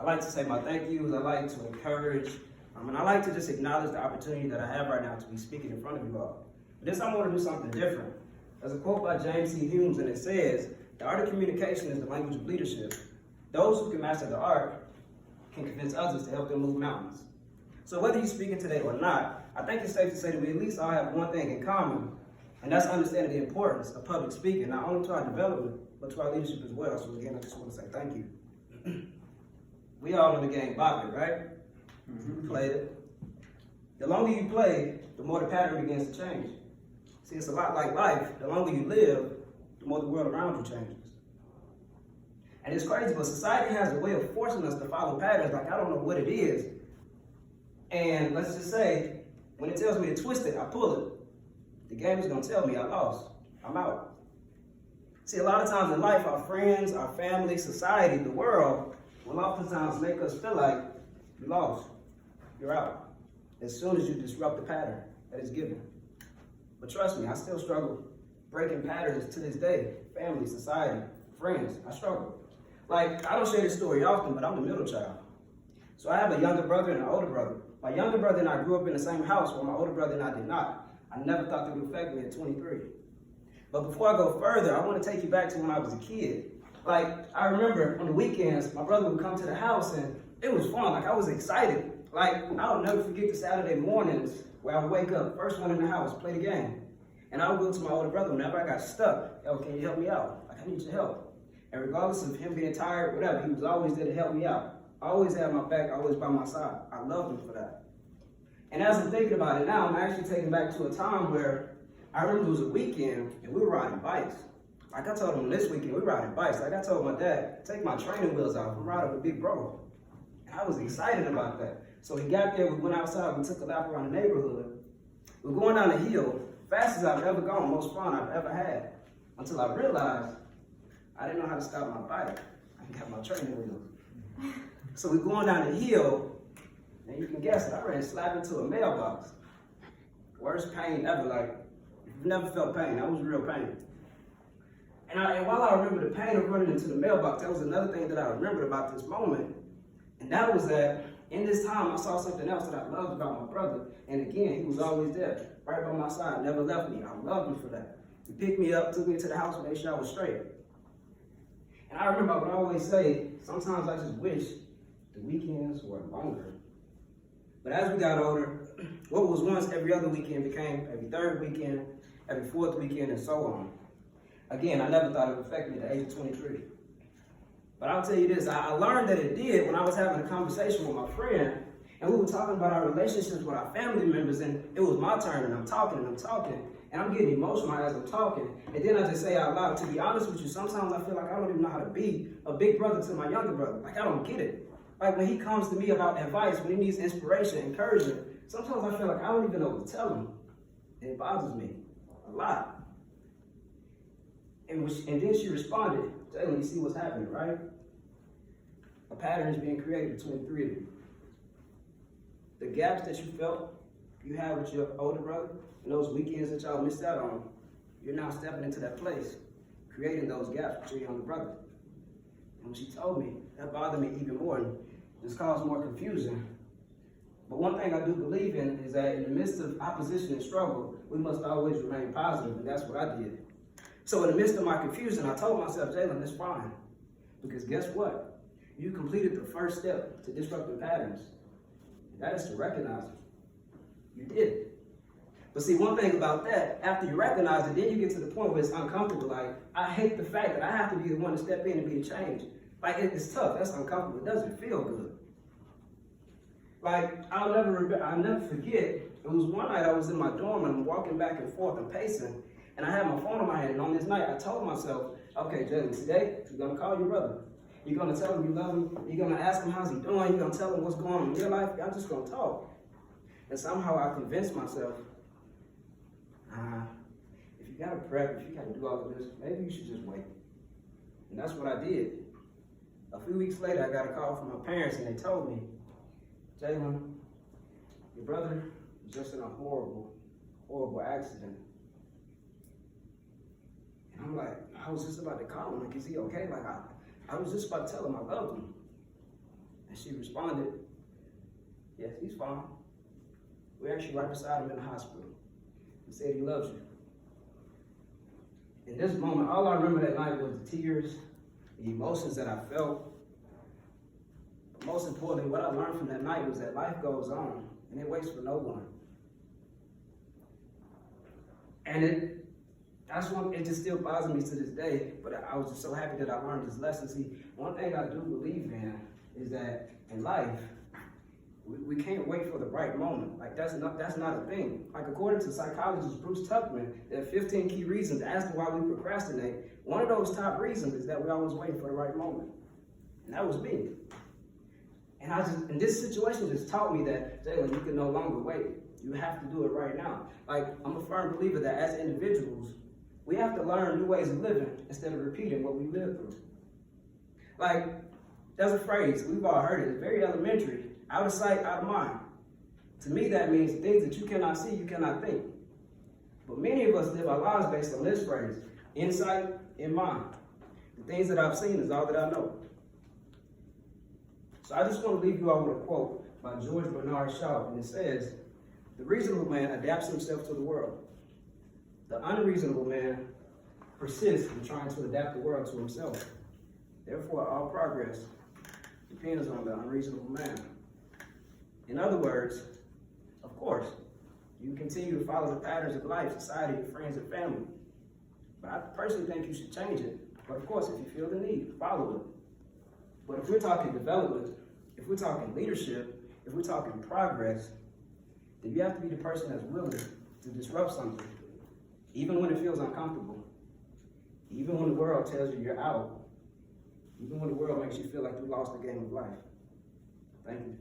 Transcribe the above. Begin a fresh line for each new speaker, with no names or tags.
like to say my thank yous. I like to encourage. And I like to just acknowledge the opportunity that I have right now to be speaking in front of you all. But this time I want to do something different. There's a quote by James C. Humes, and it says, "The art of communication is the language of leadership. Those who can master the art can convince others to help them move mountains." So whether you're speaking today or not, I think it's safe to say that we at least all have one thing in common, and that's understanding the importance of public speaking, not only to our development, but to our leadership as well. So again, I just want to say thank you. We all know the game Bobby, right? Mm-hmm. Played it. The longer you play, the more the pattern begins to change. See, it's a lot like life. The longer you live, the more the world around you changes. And it's crazy, but society has a way of forcing us to follow patterns like I don't know what it is. And let's just say, when it tells me to twist it, I pull it. The game is going to tell me I lost. I'm out. See, a lot of times in life, our friends, our family, society, the world will oftentimes make us feel like you lost. You're out. As soon as you disrupt the pattern that is given. But trust me, I still struggle breaking patterns to this day. Family, society, friends, I struggle. Like, I don't share this story often, but I'm the middle child. So I have a younger brother and an older brother. My younger brother and I grew up in the same house, while my older brother and I did not. I never thought that would affect me at 23. But before I go further, I want to take you back to when I was a kid. Like, I remember on the weekends, my brother would come to the house and it was fun. Like, I was excited. Like, I'll never forget the Saturday mornings where I would wake up, first one in the house, play the game. And I would go to my older brother whenever I got stuck. "Yo, can you help me out? Like, I need your help." And regardless of him being tired, whatever, he was always there to help me out. Always had my back, always by my side. I loved him for that. And as I'm thinking about it now, I'm actually taken back to a time where I remember it was a weekend and we were riding bikes. Like I told him this weekend, we were riding bikes. Like I told my dad, take my training wheels off, I'm riding with big bro. And I was excited about that. So we got there, we went outside, we took a lap around the neighborhood. We were going down the hill, fast as I've ever gone, most fun I've ever had. Until I realized I didn't know how to stop my bike. I didn't have my training wheels. So we're going down the hill, and you can guess it, I ran slap into a mailbox. Worst pain ever, like, if you've never felt pain, that was real pain. And while I remember the pain of running into the mailbox, that was another thing that I remembered about this moment. And that was that in this time, I saw something else that I loved about my brother. And again, he was always there, right by my side, never left me. I loved him for that. He picked me up, took me to the house, made sure I was straight. And I remember I would always say, sometimes I just wish the weekends were longer. But as we got older, what was once every other weekend became every third weekend, every fourth weekend, and so on. Again, I never thought it would affect me at the age of 23. But I'll tell you this, I learned that it did when I was having a conversation with my friend, and we were talking about our relationships with our family members, and it was my turn, and I'm talking, and I'm getting emotional as I'm talking. And then I just say out loud, to be honest with you, sometimes I feel like I don't even know how to be a big brother to my younger brother. Like, I don't get it. Like, when he comes to me about advice, when he needs inspiration, encouragement, sometimes I feel like I don't even know what to tell him. And it bothers me a lot. And then she responded, "Jalen, you see what's happening, right? A pattern is being created between the three of you. The gaps that you felt you had with your older brother, and those weekends that y'all missed out on, you're now stepping into that place, creating those gaps with your younger brother." And when she told me, that bothered me even more, and just caused more confusion. But one thing I do believe in is that in the midst of opposition and struggle, we must always remain positive, and that's what I did. So in the midst of my confusion, I told myself, "Jalen, it's fine." Because guess what? You completed the first step to disrupting patterns. And that is to recognize them. You did it. But see, one thing about that, after you recognize it, then you get to the point where it's uncomfortable. Like, I hate the fact that I have to be the one to step in and be a change. Like, it's tough. That's uncomfortable. It doesn't feel good. Like, I'll never forget, it was one night I was in my dorm and I'm walking back and forth and pacing, and I had my phone in my hand, and on this night I told myself, okay, Jalen, today you're going to call your brother. You're going to tell him you love him. You're going to ask him how's he doing. You're going to tell him what's going on in your life. Y'all just going to talk. And somehow I convinced myself, if you got to prep, if you got to do all of this, maybe you should just wait. And that's what I did. A few weeks later, I got a call from my parents, and they told me, "Jalen, your brother was just in a horrible, horrible accident." And I'm like, I was just about to call him, like, is he okay? Like, I was just about to tell him I loved him. And she responded, yes, he's fine. We're actually right beside him in the hospital. He said he loves you. In this moment, all I remember that night was the tears, the emotions that I felt. But most importantly, what I learned from that night was that life goes on, and it waits for no one. And it just still bothers me to this day, but I was just so happy that I learned this lesson. See, one thing I do believe in is that in life, we can't wait for the right moment. Like, that's not a thing. Like, according to psychologist Bruce Tuckman, there are 15 key reasons as to why we procrastinate. One of those top reasons is that we're always waiting for the right moment. And that was me. And this situation just taught me that, Jalan, you can no longer wait. You have to do it right now. Like, I'm a firm believer that as individuals, we have to learn new ways of living instead of repeating what we lived through. Like, there's a phrase, we've all heard it, it's very elementary. Out of sight, out of mind. To me, that means things that you cannot see, you cannot think. But many of us live our lives based on this phrase, in sight, in mind. The things that I've seen is all that I know. So I just want to leave you all with a quote by George Bernard Shaw, and it says, "The reasonable man adapts himself to the world. The unreasonable man persists in trying to adapt the world to himself. Therefore, all progress depends on the unreasonable man." In other words, of course, you can continue to follow the patterns of life, society, your friends, and family. But I personally think you should change it. But of course, if you feel the need, follow it. But if we're talking development, if we're talking leadership, if we're talking progress, then you have to be the person that's willing to disrupt something, even when it feels uncomfortable, even when the world tells you you're out, even when the world makes you feel like you lost the game of life. Thank you.